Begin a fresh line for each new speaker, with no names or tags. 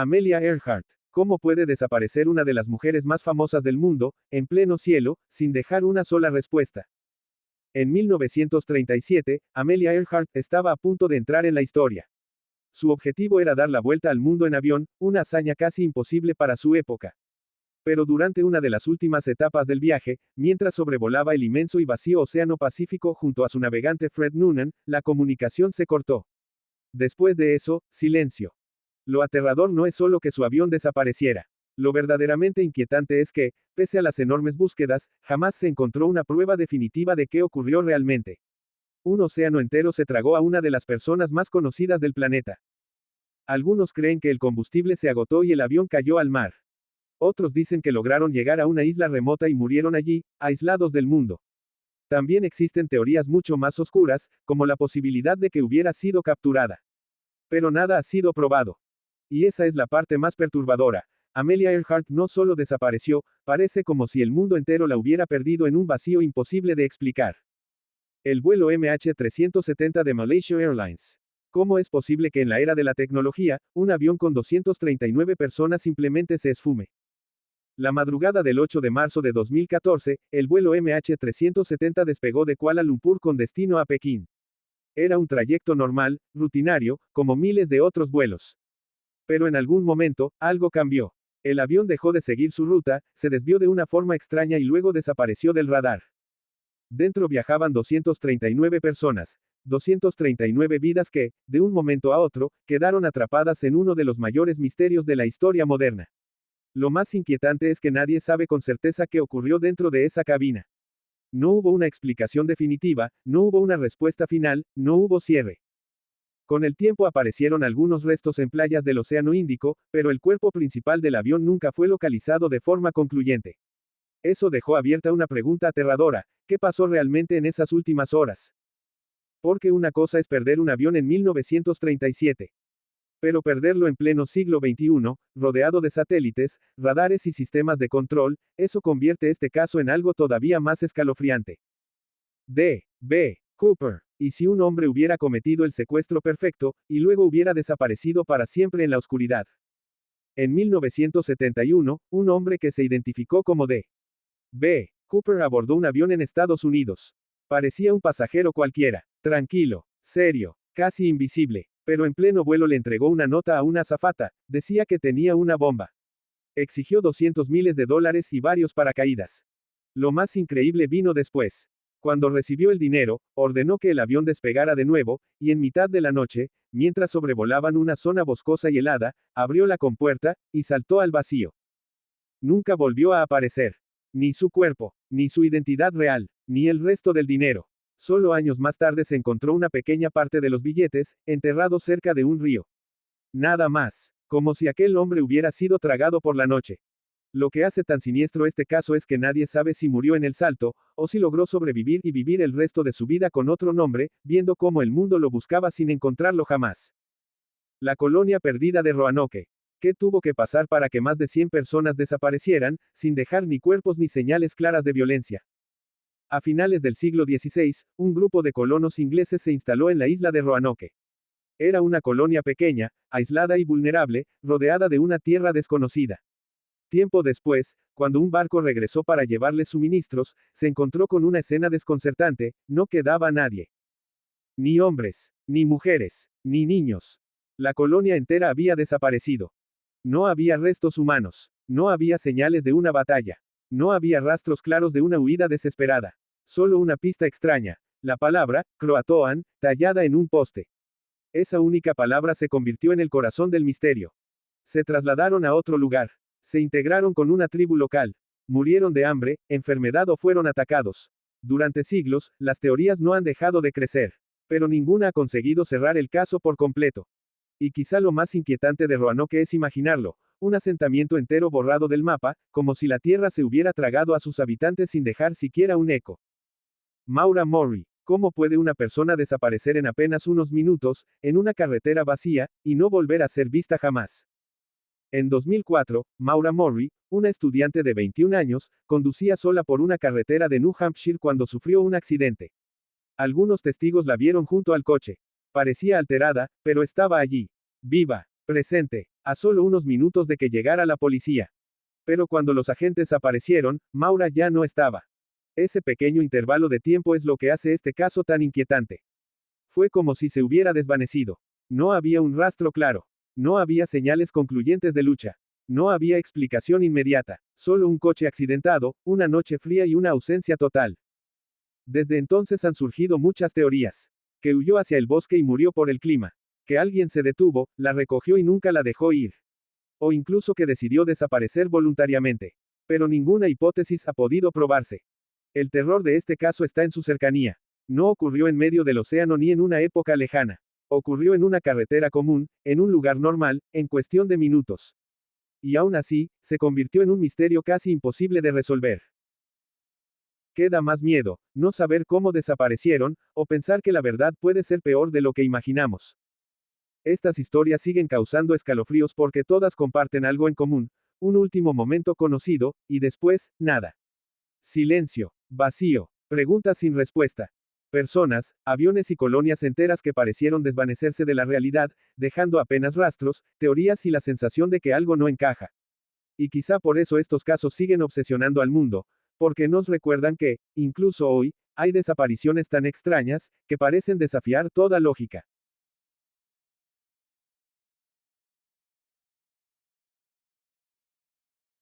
Amelia Earhart. ¿Cómo puede desaparecer una de las mujeres más famosas del mundo, en pleno cielo, sin dejar una sola respuesta? En 1937, Amelia Earhart estaba a punto de entrar en la historia. Su objetivo era dar la vuelta al mundo en avión, una hazaña casi imposible para su época. Pero durante una de las últimas etapas del viaje, mientras sobrevolaba el inmenso y vacío Océano Pacífico junto a su navegante Fred Noonan, la comunicación se cortó. Después de eso, silencio. Lo aterrador no es solo que su avión desapareciera. Lo verdaderamente inquietante es que, pese a las enormes búsquedas, jamás se encontró una prueba definitiva de qué ocurrió realmente. Un océano entero se tragó a una de las personas más conocidas del planeta. Algunos creen que el combustible se agotó y el avión cayó al mar. Otros dicen que lograron llegar a una isla remota y murieron allí, aislados del mundo. También existen teorías mucho más oscuras, como la posibilidad de que hubiera sido capturada. Pero nada ha sido probado. Y esa es la parte más perturbadora. Amelia Earhart no solo desapareció, parece como si el mundo entero la hubiera perdido en un vacío imposible de explicar. El vuelo MH370 de Malaysia Airlines. ¿Cómo es posible que en la era de la tecnología, un avión con 239 personas simplemente se esfume? La madrugada del 8 de marzo de 2014, el vuelo MH370 despegó de Kuala Lumpur con destino a Pekín. Era un trayecto normal, rutinario, como miles de otros vuelos. Pero en algún momento, algo cambió. El avión dejó de seguir su ruta, se desvió de una forma extraña y luego desapareció del radar. Dentro viajaban 239 personas, 239 vidas que, de un momento a otro, quedaron atrapadas en uno de los mayores misterios de la historia moderna. Lo más inquietante es que nadie sabe con certeza qué ocurrió dentro de esa cabina. No hubo una explicación definitiva, no hubo una respuesta final, no hubo cierre. Con el tiempo aparecieron algunos restos en playas del Océano Índico, pero el cuerpo principal del avión nunca fue localizado de forma concluyente. Eso dejó abierta una pregunta aterradora: ¿qué pasó realmente en esas últimas horas? Porque una cosa es perder un avión en 1937. Pero perderlo en pleno siglo XXI, rodeado de satélites, radares y sistemas de control, eso convierte este caso en algo todavía más escalofriante. D.B. Cooper. ¿Y si un hombre hubiera cometido el secuestro perfecto, y luego hubiera desaparecido para siempre en la oscuridad? En 1971, un hombre que se identificó como D.B. Cooper abordó un avión en Estados Unidos. Parecía un pasajero cualquiera, tranquilo, serio, casi invisible, pero en pleno vuelo le entregó una nota a una azafata, decía que tenía una bomba. Exigió $200,000 y varios paracaídas. Lo más increíble vino después. Cuando recibió el dinero, ordenó que el avión despegara de nuevo, y en mitad de la noche, mientras sobrevolaban una zona boscosa y helada, abrió la compuerta, y saltó al vacío. Nunca volvió a aparecer. Ni su cuerpo, ni su identidad real, ni el resto del dinero. Solo años más tarde se encontró una pequeña parte de los billetes, enterrados cerca de un río. Nada más. Como si aquel hombre hubiera sido tragado por la noche. Lo que hace tan siniestro este caso es que nadie sabe si murió en el salto, o si logró sobrevivir y vivir el resto de su vida con otro nombre, viendo cómo el mundo lo buscaba sin encontrarlo jamás. La colonia perdida de Roanoke. ¿Qué tuvo que pasar para que más de 100 personas desaparecieran, sin dejar ni cuerpos ni señales claras de violencia? A finales del siglo XVI, un grupo de colonos ingleses se instaló en la isla de Roanoke. Era una colonia pequeña, aislada y vulnerable, rodeada de una tierra desconocida. Tiempo después, cuando un barco regresó para llevarles suministros, se encontró con una escena desconcertante: no quedaba nadie. Ni hombres, ni mujeres, ni niños. La colonia entera había desaparecido. No había restos humanos. No había señales de una batalla. No había rastros claros de una huida desesperada. Solo una pista extraña: la palabra, Croatoan, tallada en un poste. Esa única palabra se convirtió en el corazón del misterio. Se trasladaron a otro lugar. Se integraron con una tribu local. Murieron de hambre, enfermedad o fueron atacados. Durante siglos, las teorías no han dejado de crecer. Pero ninguna ha conseguido cerrar el caso por completo. Y quizá lo más inquietante de Roanoke es imaginarlo: un asentamiento entero borrado del mapa, como si la tierra se hubiera tragado a sus habitantes sin dejar siquiera un eco. Maura Murray. ¿Cómo puede una persona desaparecer en apenas unos minutos, en una carretera vacía, y no volver a ser vista jamás? En 2004, Maura Murray, una estudiante de 21 años, conducía sola por una carretera de New Hampshire cuando sufrió un accidente. Algunos testigos la vieron junto al coche. Parecía alterada, pero estaba allí. Viva, presente. a solo unos minutos de que llegara la policía. Pero cuando los agentes aparecieron, Maura ya no estaba. Ese pequeño intervalo de tiempo es lo que hace este caso tan inquietante. Fue como si se hubiera desvanecido. No había un rastro claro. No había señales concluyentes de lucha. No había explicación inmediata. Solo un coche accidentado, una noche fría y una ausencia total. Desde entonces han surgido muchas teorías. Que huyó hacia el bosque y murió por el clima. Que alguien se detuvo, la recogió y nunca la dejó ir. O incluso que decidió desaparecer voluntariamente. Pero ninguna hipótesis ha podido probarse. El terror de este caso está en su cercanía. No ocurrió en medio del océano ni en una época lejana. Ocurrió en una carretera común, en un lugar normal, en cuestión de minutos. Y aún así, se convirtió en un misterio casi imposible de resolver. Queda más miedo, no saber cómo desaparecieron, o pensar que la verdad puede ser peor de lo que imaginamos. Estas historias siguen causando escalofríos porque todas comparten algo en común, un último momento conocido, y después, nada. Silencio, vacío, preguntas sin respuesta. Personas, aviones y colonias enteras que parecieron desvanecerse de la realidad, dejando apenas rastros, teorías y la sensación de que algo no encaja. Y quizá por eso estos casos siguen obsesionando al mundo, porque nos recuerdan que, incluso hoy, hay desapariciones tan extrañas, que parecen desafiar toda lógica.